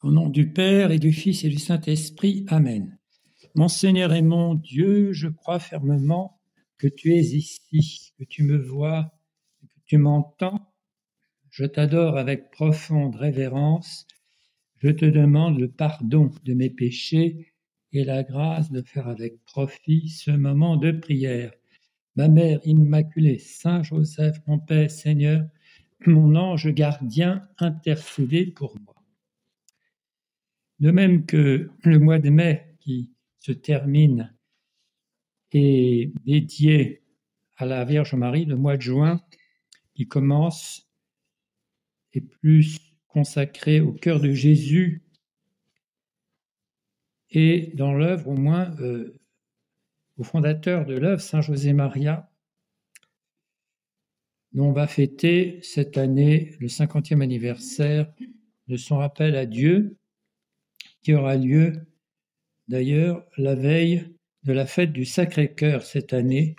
Au nom du Père et du Fils et du Saint-Esprit. Amen. Mon Seigneur et mon Dieu, je crois fermement que tu es ici, que tu me vois, que tu m'entends. Je t'adore avec profonde révérence. Je te demande le pardon de mes péchés et la grâce de faire avec profit ce moment de prière. Ma Mère Immaculée, Saint Joseph, mon Père Seigneur, mon ange gardien, intercédez pour moi. De même que le mois de mai qui se termine est dédié à la Vierge Marie, le mois de juin qui commence est plus consacré au cœur de Jésus et dans l'œuvre au moins au fondateur de l'œuvre, Saint José Maria, dont on va fêter cette année le 50e anniversaire de son rappel à Dieu, qui aura lieu d'ailleurs la veille de la fête du Sacré-Cœur cette année,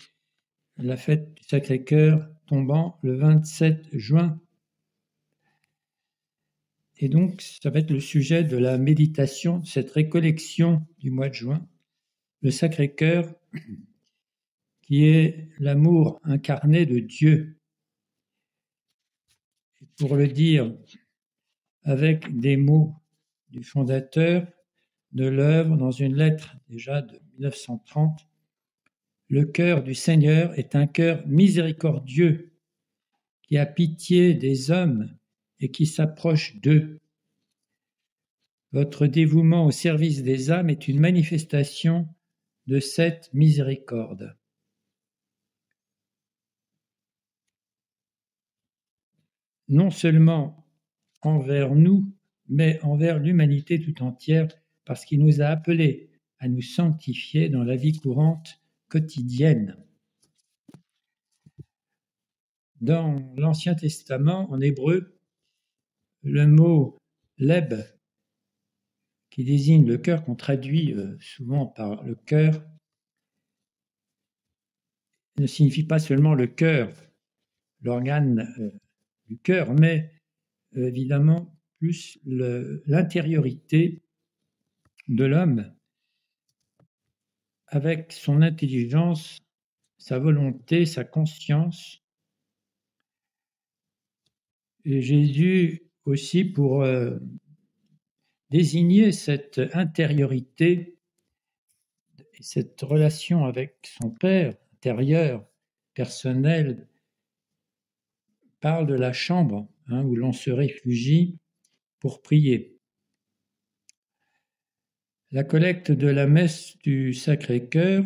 la fête du Sacré-Cœur tombant le 27 juin. Et donc, ça va être le sujet de la méditation, cette récollection du mois de juin. Le Sacré-Cœur, qui est l'amour incarné de Dieu. Et pour le dire avec des mots du fondateur de l'œuvre, dans une lettre déjà de 1930, le cœur du Seigneur est un cœur miséricordieux, qui a pitié des hommes et qui s'approche d'eux. Votre dévouement au service des âmes est une manifestation de cette miséricorde. Non seulement envers nous, mais envers l'humanité tout entière, parce qu'il nous a appelés à nous sanctifier dans la vie courante quotidienne. Dans l'Ancien Testament, en hébreu, le mot leb, qui désigne le cœur, qu'on traduit souvent par le cœur, ne signifie pas seulement le cœur, l'organe du cœur, mais évidemment plus l'intériorité de l'homme avec son intelligence, sa volonté, sa conscience. Et Jésus aussi pour désigner cette intériorité, cette relation avec son Père intérieur, personnel, parle de la chambre où l'on se réfugie pour prier. La collecte de la messe du Sacré-Cœur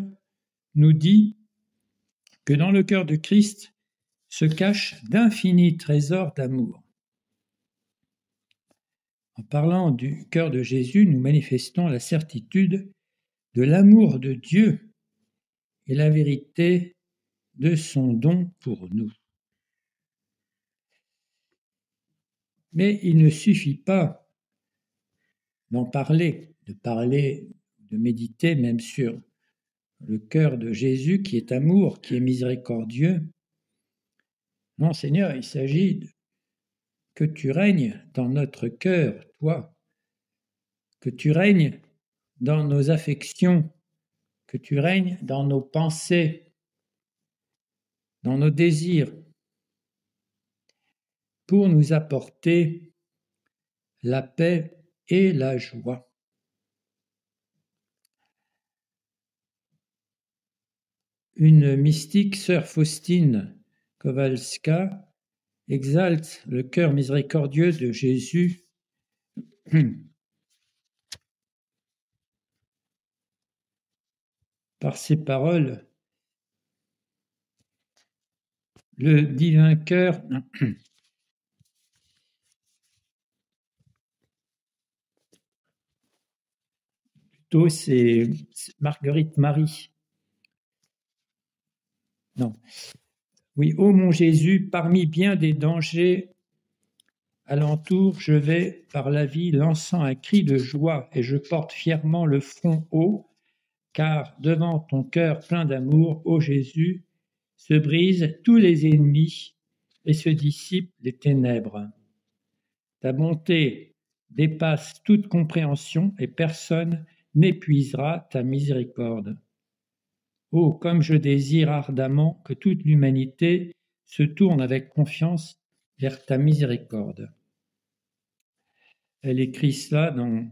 nous dit que dans le cœur de Christ se cachent d'infinis trésors d'amour. En parlant du cœur de Jésus, nous manifestons la certitude de l'amour de Dieu et la vérité de son don pour nous. Mais il ne suffit pas d'en parler, de méditer même sur le cœur de Jésus qui est amour, qui est miséricordieux. Non, Seigneur, il s'agit que tu règnes dans notre cœur, toi, que tu règnes dans nos affections, que tu règnes dans nos pensées, dans nos désirs, pour nous apporter la paix et la joie. Une mystique, sœur Faustine Kowalska, exalte le cœur miséricordieux de Jésus par ces paroles. Le divin cœur plutôt c'est Marguerite Marie. Non. Oui, ô mon Jésus, parmi bien des dangers alentour, je vais par la vie lançant un cri de joie et je porte fièrement le front haut, car devant ton cœur plein d'amour, ô Jésus, se brisent tous les ennemis et se dissipent les ténèbres. Ta bonté dépasse toute compréhension et personne n'épuisera ta miséricorde. Oh, comme je désire ardemment que toute l'humanité se tourne avec confiance vers ta miséricorde. Elle écrit cela dans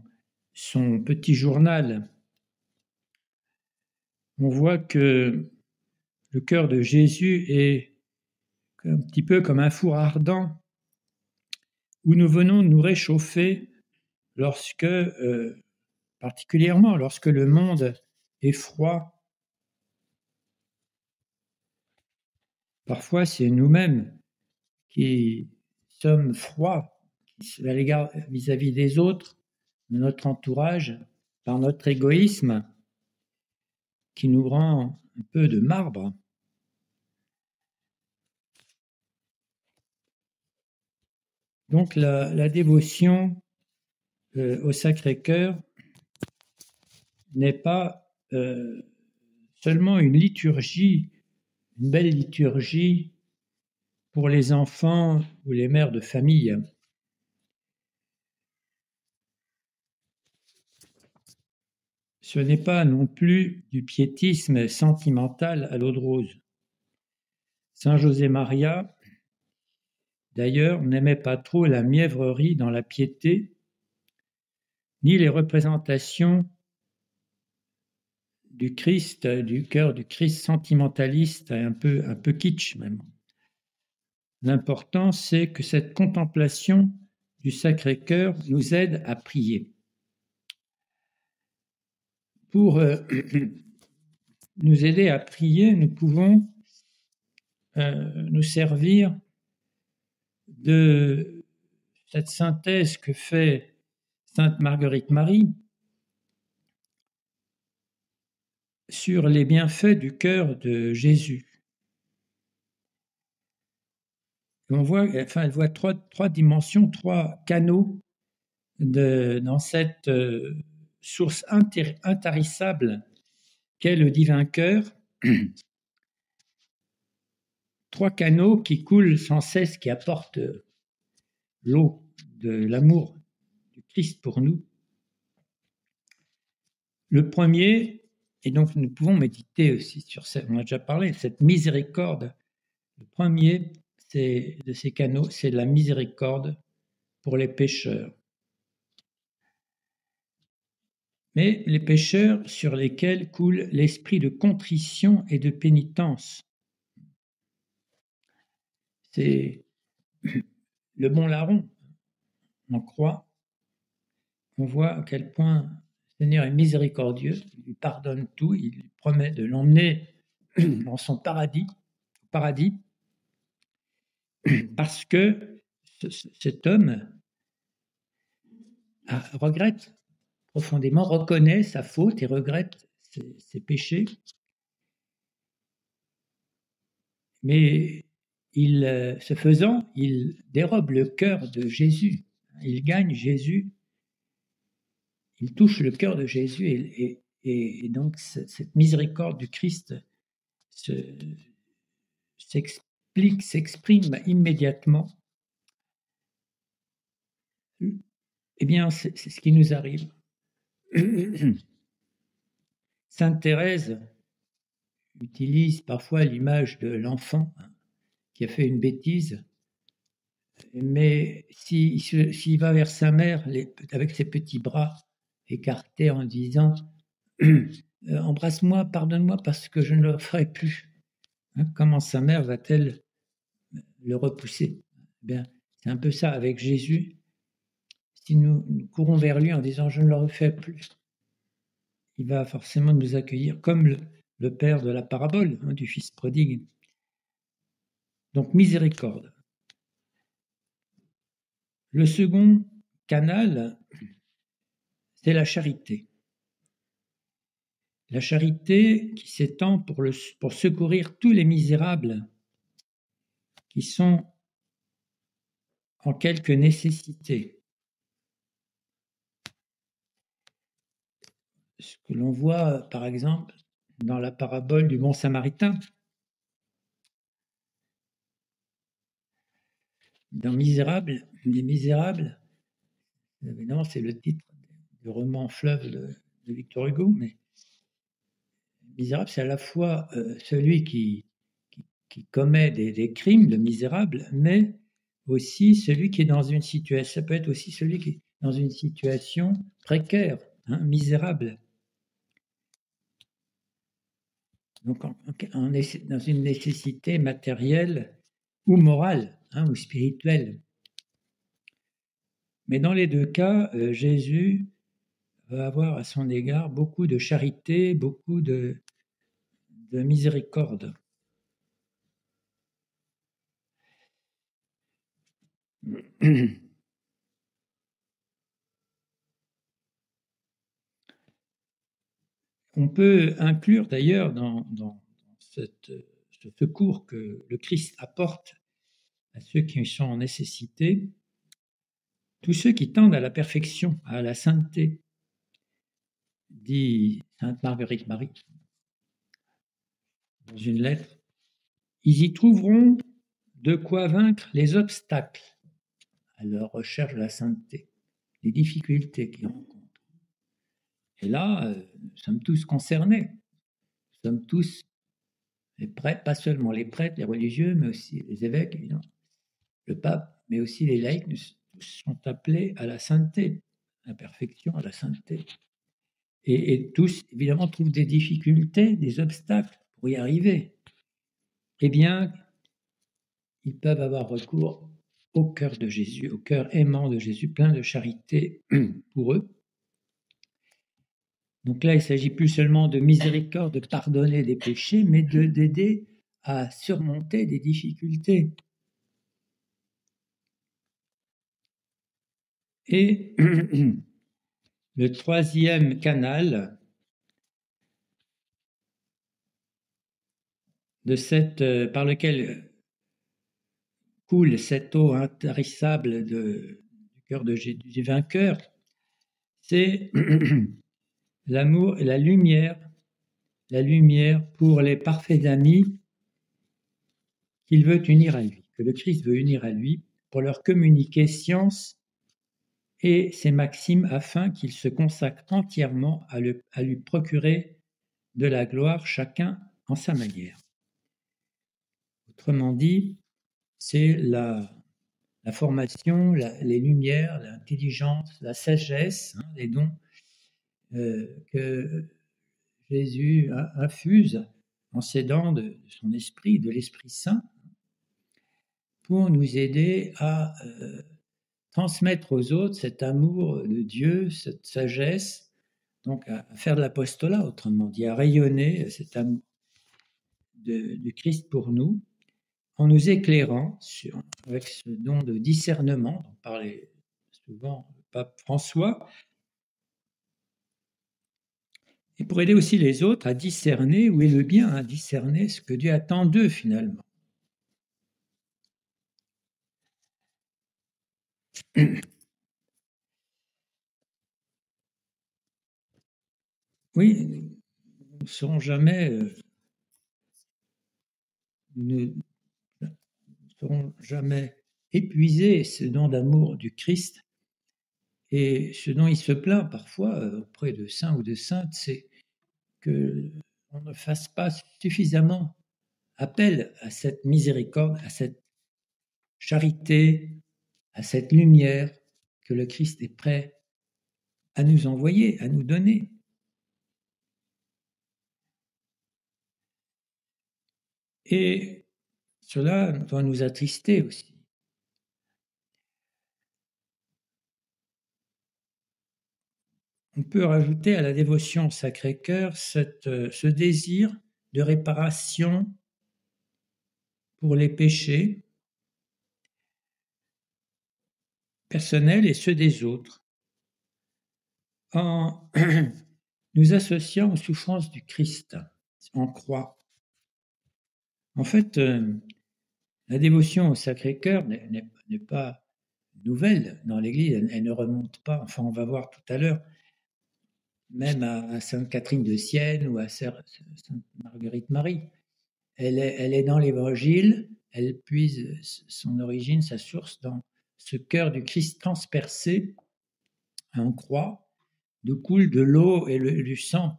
son petit journal. On voit que le cœur de Jésus est un petit peu comme un four ardent où nous venons nous réchauffer lorsque, particulièrement lorsque le monde est froid. Parfois, c'est nous-mêmes qui sommes froids à l'égard vis-à-vis des autres, de notre entourage, par notre égoïsme, qui nous rend un peu de marbre. Donc la dévotion au Sacré-Cœur n'est pas seulement une liturgie, une belle liturgie pour les enfants ou les mères de famille. Ce n'est pas non plus du piétisme sentimental à l'eau de rose. Saint José Maria, d'ailleurs, n'aimait pas trop la mièvrerie dans la piété, ni les représentations du Christ, du cœur du Christ sentimentaliste, un peu kitsch même. L'important, c'est que cette contemplation du Sacré-Cœur nous aide à prier. Pour nous aider à prier, nous pouvons nous servir de cette synthèse que fait Sainte Marguerite Marie sur les bienfaits du cœur de Jésus. On voit, elle voit trois dimensions, trois canaux dans cette source intarissable qu'est le divin cœur. Trois canaux qui coulent sans cesse, qui apportent l'eau de l'amour du Christ pour nous. Le premier, et donc nous pouvons méditer aussi sur ça, on a déjà parlé, cette miséricorde. Le premier de ces canaux, c'est la miséricorde pour les pécheurs. Mais les pécheurs sur lesquels coule l'esprit de contrition et de pénitence. C'est le bon larron, on croit. On voit à quel point le Seigneur est miséricordieux, il lui pardonne tout, il lui promet de l'emmener dans son paradis, parce que cet homme regrette profondément, reconnaît sa faute et regrette ses péchés. Mais ce faisant, il dérobe le cœur de Jésus. Il gagne Jésus. Il touche le cœur de Jésus et donc cette miséricorde du Christ s'exprime immédiatement. Eh bien, c'est ce qui nous arrive. Sainte Thérèse utilise parfois l'image de l'enfant qui a fait une bêtise, mais s'il va vers sa mère avec ses petits bras écartés en disant « Embrasse-moi, pardonne-moi parce que je ne le ferai plus », comment sa mère va-t-elle le repousser? Bien, c'est un peu ça avec Jésus. Si nous courons vers lui en disant « je ne le refais plus », il va forcément nous accueillir comme le père de la parabole du fils prodigue. Donc miséricorde. Le second canal, c'est la charité. La charité qui s'étend pour secourir tous les misérables qui sont en quelque nécessité. Ce que l'on voit, par exemple, dans la parabole du bon samaritain. Dans les Misérables, Évidemment, c'est le titre du roman Fleuve de Victor Hugo, mais misérable, c'est à la fois celui qui commet des crimes, le misérable, mais aussi celui qui est dans une situation, ça peut être aussi celui qui est dans une situation précaire, hein, misérable. Donc, dans une nécessité matérielle ou morale, hein, ou spirituelle. Mais dans les deux cas, Jésus va avoir à son égard beaucoup de charité, beaucoup de miséricorde. On peut inclure d'ailleurs dans ce secours que le Christ apporte à ceux qui sont en nécessité, tous ceux qui tendent à la perfection, à la sainteté, dit sainte Marguerite Marie dans une lettre. Ils y trouveront de quoi vaincre les obstacles à leur recherche de la sainteté, les difficultés qu'ils rencontrent. Et là, nous sommes tous concernés. Nous sommes tous les prêtres, pas seulement les prêtres, les religieux, mais aussi les évêques, évidemment, le pape, mais aussi les laïcs, nous tous sont appelés à la sainteté, à la perfection, à la sainteté. Et tous, évidemment, trouvent des difficultés, des obstacles pour y arriver. Eh bien, ils peuvent avoir recours au cœur de Jésus, au cœur aimant de Jésus, plein de charité pour eux. Donc là, il ne s'agit plus seulement de miséricorde, de pardonner des péchés, mais d'aider à surmonter des difficultés. Et le troisième canal par lequel coule cette eau intarissable du cœur du vainqueur, c'est l'amour et la lumière pour les parfaits amis qu'il veut unir à lui, que le Christ veut unir à lui, pour leur communiquer science et ses maximes afin qu'ils se consacrent entièrement à lui procurer de la gloire, chacun en sa manière. Autrement dit, c'est la formation, les lumières, l'intelligence, la sagesse, hein, les dons que Jésus infuse en s'aidant de son esprit, de l'Esprit Saint, pour nous aider à transmettre aux autres cet amour de Dieu, cette sagesse, donc à faire de l'apostolat, autrement dit, à rayonner cet amour du Christ pour nous, en nous éclairant avec ce don de discernement dont parlait souvent le pape François, et pour aider aussi les autres à discerner où est le bien, à discerner ce que Dieu attend d'eux finalement. Oui, nous ne serons jamais, épuisés ce don d'amour du Christ. Et ce dont il se plaint parfois auprès de saints ou de saintes, c'est qu'on ne fasse pas suffisamment appel à cette miséricorde, à cette charité, à cette lumière que le Christ est prêt à nous envoyer, à nous donner. Et cela doit nous attrister aussi. On peut rajouter à la dévotion au Sacré-Cœur ce désir de réparation pour les péchés personnels et ceux des autres, en nous associant aux souffrances du Christ en croix. En fait, la dévotion au Sacré-Cœur n'est pas nouvelle dans l'Église, elle ne remonte pas, enfin on va voir tout à l'heure, même à Sainte Catherine de Sienne ou à Sainte Marguerite Marie. Elle est dans l'Évangile, elle puise son origine, sa source dans ce cœur du Christ transpercé en croix, d'où coule de l'eau et du sang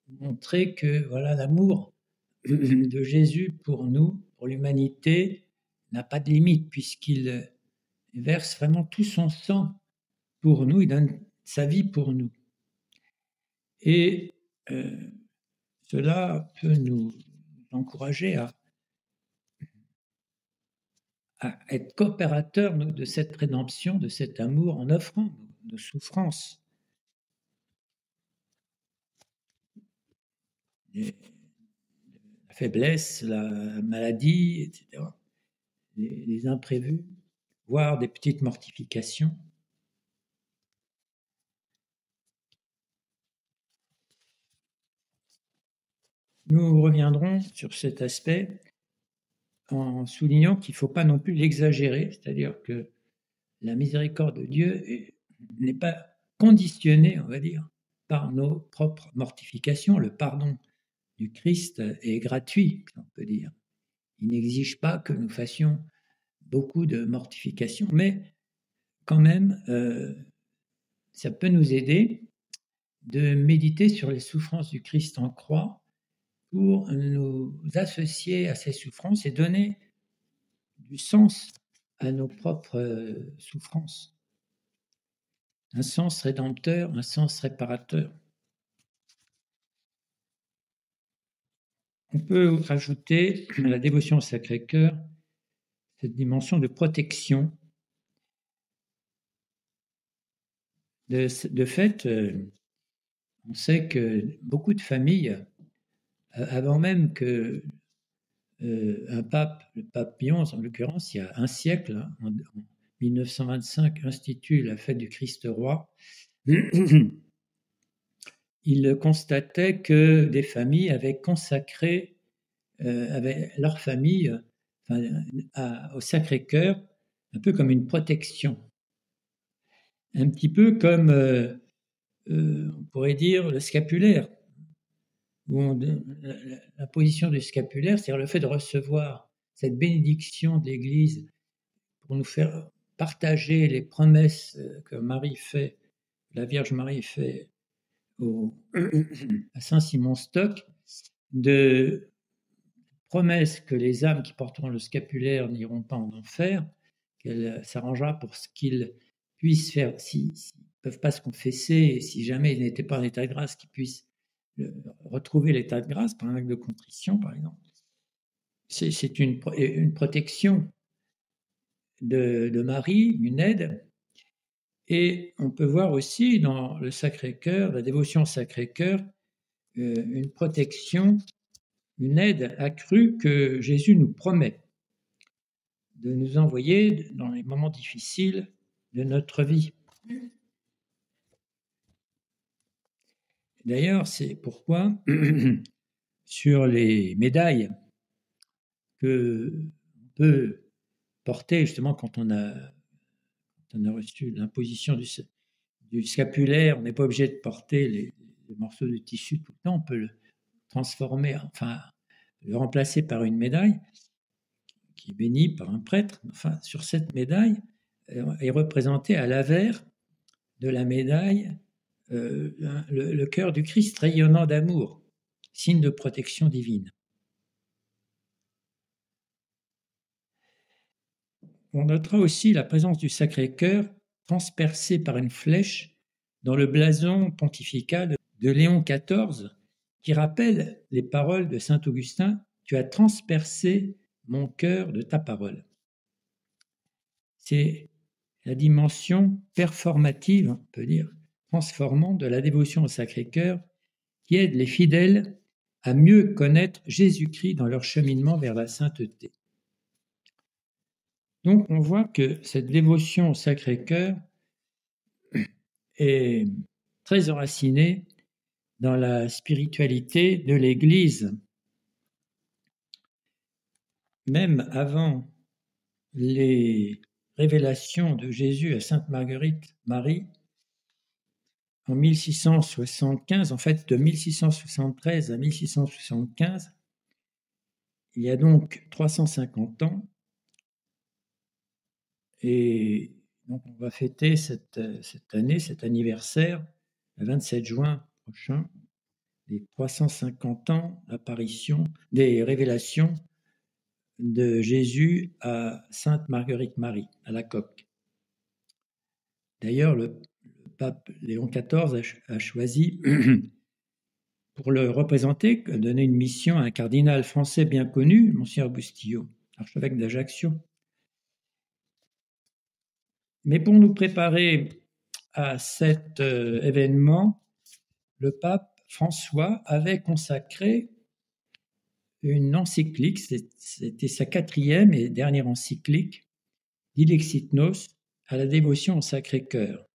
pour montrer que voilà l'amour de Jésus pour nous, pour l'humanité, n'a pas de limite puisqu'il verse vraiment tout son sang pour nous, il donne sa vie pour nous. Et cela peut nous encourager à être coopérateurs de cette rédemption, de cet amour, en offrant nos souffrances. La faiblesse, la maladie, etc. Les imprévus, voire des petites mortifications. Nous reviendrons sur cet aspect en soulignant qu'il ne faut pas non plus l'exagérer, c'est-à-dire que la miséricorde de Dieu n'est pas conditionnée, on va dire, par nos propres mortifications. Le pardon du Christ est gratuit, on peut dire. Il n'exige pas que nous fassions beaucoup de mortifications, mais quand même, ça peut nous aider de méditer sur les souffrances du Christ en croix pour nous associer à ces souffrances et donner du sens à nos propres souffrances. Un sens rédempteur, un sens réparateur. On peut rajouter à la dévotion au Sacré-Cœur cette dimension de protection. De fait, on sait que beaucoup de familles, avant même que un pape, le pape Pie XI en l'occurrence, il y a un siècle, en 1925, institue la fête du Christ roi, il constatait que des familles avaient consacré leur famille au Sacré-Cœur, un peu comme une protection. Un petit peu comme, on pourrait dire, le scapulaire. La position du scapulaire, c'est-à-dire le fait de recevoir cette bénédiction de l'Église pour nous faire partager les promesses que Marie fait, la Vierge Marie fait à Saint-Simon Stock, de promesses que les âmes qui porteront le scapulaire n'iront pas en enfer, qu'elle s'arrangera pour ce qu'ils puissent faire, s'ils ne peuvent pas se confesser, et si jamais ils n'étaient pas en état de grâce, qu'ils puissent retrouver l'état de grâce par un acte de contrition, par exemple. C'est une protection de Marie, une aide. Et on peut voir aussi dans le Sacré-Cœur, la dévotion au Sacré-Cœur, une protection, une aide accrue que Jésus nous promet de nous envoyer dans les moments difficiles de notre vie. D'ailleurs, c'est pourquoi sur les médailles que on peut porter justement quand on a reçu l'imposition du scapulaire, on n'est pas obligé de porter les morceaux de tissu tout le temps, on peut le transformer, enfin le remplacer par une médaille qui est bénie par un prêtre. Enfin, sur cette médaille est représenté à l'avers de la médaille le cœur du Christ rayonnant d'amour, signe de protection divine. On notera aussi la présence du Sacré-Cœur transpercé par une flèche dans le blason pontifical de Léon XIV, qui rappelle les paroles de saint Augustin « Tu as transpercé mon cœur de ta parole ». C'est la dimension performative, on peut dire, transformante de la dévotion au Sacré-Cœur qui aide les fidèles à mieux connaître Jésus-Christ dans leur cheminement vers la sainteté. Donc on voit que cette dévotion au Sacré-Cœur est très enracinée dans la spiritualité de l'Église. Même avant les révélations de Jésus à Sainte Marguerite Marie, en 1675, en fait de 1673 à 1675, il y a donc 350 ans, et Donc on va fêter cette année, cet anniversaire, le 27 juin prochain, les 350 ans d'apparition, des révélations de Jésus à Sainte Marguerite Marie, à la coque. D'ailleurs, le pape Léon XIV a choisi, pour le représenter, donner une mission à un cardinal français bien connu, Monseigneur Bustillo, archevêque d'Ajaccio. Mais pour nous préparer à cet événement, le pape François avait consacré une encyclique, c'était sa 4e et dernière encyclique, Dilexit Nos, à la dévotion au Sacré-Cœur.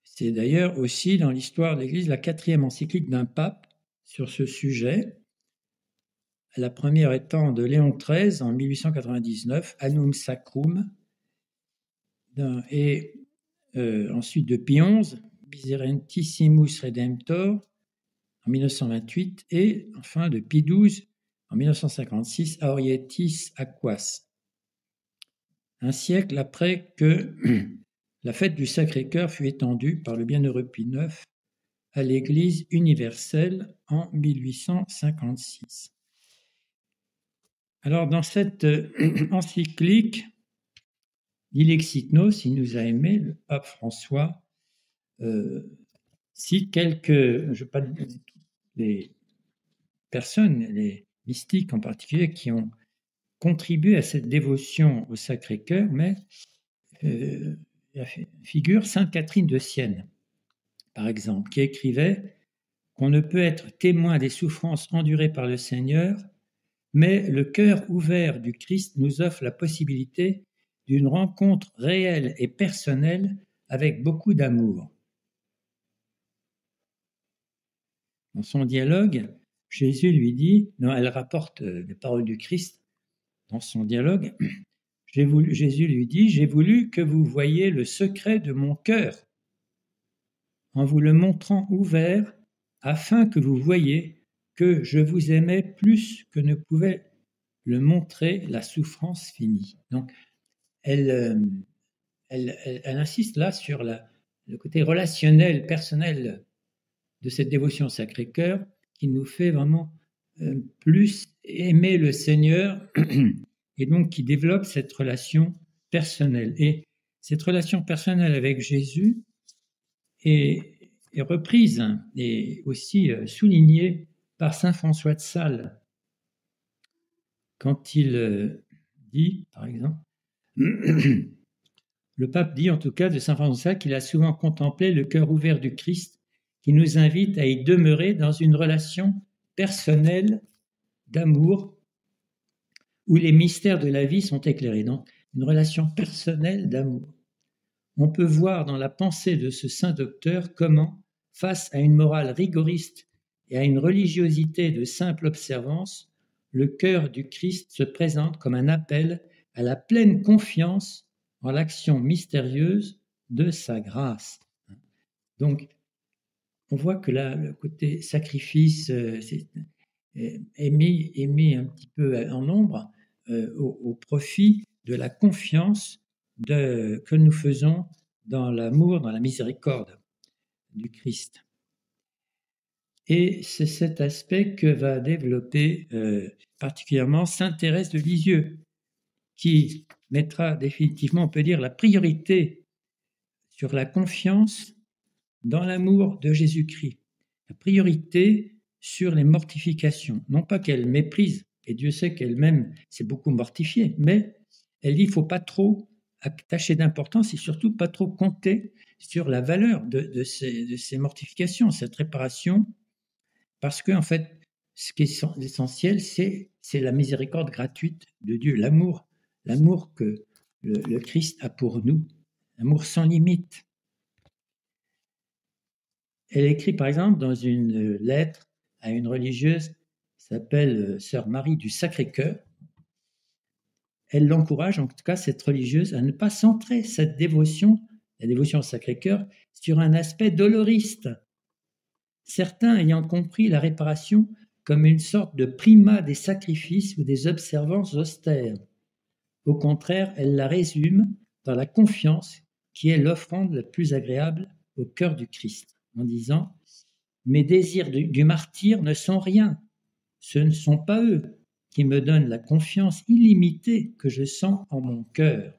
C'est d'ailleurs aussi dans l'histoire de l'Église la 4e encyclique d'un pape sur ce sujet, la première étant de Léon XIII en 1899, Annum Sacrum, et ensuite de Pie XI, Miserentissimus Redemptor, en 1928, et enfin de Pie XII, en 1956, Aurietis Aquas, un siècle après que la fête du Sacré-Cœur fut étendue par le bienheureux Pie IX à l'Église universelle en 1856. Alors, dans cette encyclique, Dilexit Nos, il nous a aimé, le pape François, cite quelques, je ne vais pas dire toutes les personnes, les mystiques en particulier, qui ont contribué à cette dévotion au Sacré-Cœur, mais la figure Sainte Catherine de Sienne, par exemple, qui écrivait qu'on ne peut être témoin des souffrances endurées par le Seigneur, mais le cœur ouvert du Christ nous offre la possibilité d'une rencontre réelle et personnelle avec beaucoup d'amour. Dans son dialogue, Jésus lui dit, non, elle rapporte les paroles du Christ, dans son dialogue, Jésus lui dit, j'ai voulu que vous voyiez le secret de mon cœur, en vous le montrant ouvert, afin que vous voyiez que je vous aimais plus que ne pouvait le montrer la souffrance finie. Donc, elle insiste là sur le côté relationnel, personnel de cette dévotion au Sacré-Cœur qui nous fait vraiment plus aimer le Seigneur et donc qui développe cette relation personnelle. Et cette relation personnelle avec Jésus est reprise et aussi soulignée par saint François de Sales quand il dit, par exemple, le pape dit en tout cas de saint François de Sales qu'il a souvent contemplé le cœur ouvert du Christ qui nous invite à y demeurer dans une relation personnelle d'amour où les mystères de la vie sont éclairés. Donc, une relation personnelle d'amour. On peut voir dans la pensée de ce saint docteur comment, face à une morale rigoriste et à une religiosité de simple observance, le cœur du Christ se présente comme un appel à la pleine confiance en l'action mystérieuse de sa grâce. Donc, on voit que là, le côté sacrifice est mis un petit peu en ombre au profit de la confiance que nous faisons dans l'amour, dans la miséricorde du Christ. Et c'est cet aspect que va développer particulièrement saint Thérèse de Lisieux, qui mettra définitivement, on peut dire, la priorité sur la confiance dans l'amour de Jésus-Christ, la priorité sur les mortifications. Non pas qu'elle méprise, et Dieu sait qu'elle-même s'est beaucoup mortifiée, mais elle dit qu'il ne faut pas trop attacher d'importance et surtout pas trop compter sur la valeur de ces mortifications, cette réparation, parce que en fait, ce qui est essentiel, c'est la miséricorde gratuite de Dieu, l'amour que le Christ a pour nous, l'amour sans limite. Elle écrit par exemple dans une lettre à une religieuse qui s'appelle Sœur Marie du Sacré-Cœur. Elle l'encourage, en tout cas cette religieuse, à ne pas centrer cette dévotion, la dévotion au Sacré-Cœur, sur un aspect doloriste. Certains ayant compris la réparation comme une sorte de primat des sacrifices ou des observances austères. Au contraire, elle la résume dans la confiance qui est l'offrande la plus agréable au cœur du Christ, en disant « Mes désirs du martyr ne sont rien, ce ne sont pas eux qui me donnent la confiance illimitée que je sens en mon cœur.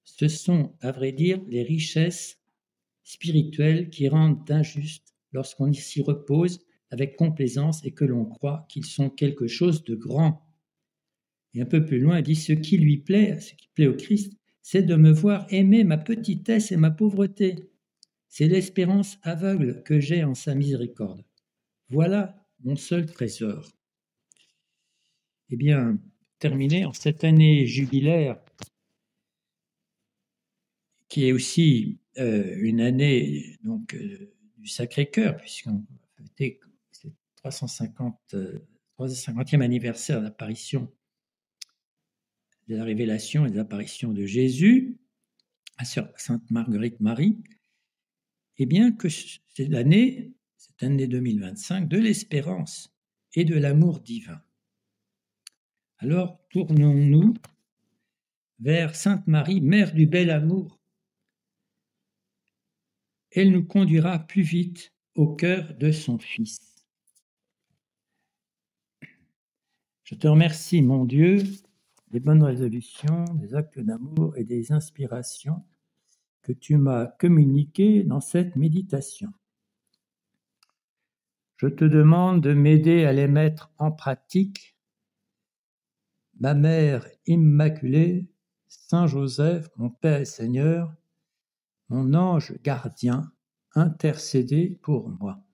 Ce sont, à vrai dire, les richesses spirituelles qui rendent injuste lorsqu'on s'y repose avec complaisance et que l'on croit qu'ils sont quelque chose de grand. » Et un peu plus loin, il dit « Ce qui lui plaît, ce qui plaît au Christ, c'est de me voir aimer ma petitesse et ma pauvreté. C'est l'espérance aveugle que j'ai en sa miséricorde. Voilà mon seul trésor. » Eh bien, terminé en cette année jubilaire, qui est aussi une année donc, du Sacré-Cœur, puisqu'on va fêter le 350e anniversaire de l'apparition, de la révélation et de l'apparition de Jésus à Sainte Marguerite Marie, eh bien que c'est l'année, cette année 2025, de l'espérance et de l'amour divin. Alors, tournons-nous vers Sainte Marie, mère du bel amour. Elle nous conduira plus vite au cœur de son Fils. Je te remercie, mon Dieu, des bonnes résolutions, des actes d'amour et des inspirations que tu m'as communiquées dans cette méditation. Je te demande de m'aider à les mettre en pratique. Ma Mère Immaculée, Saint Joseph, mon Père et Seigneur, mon ange gardien, intercédez pour moi.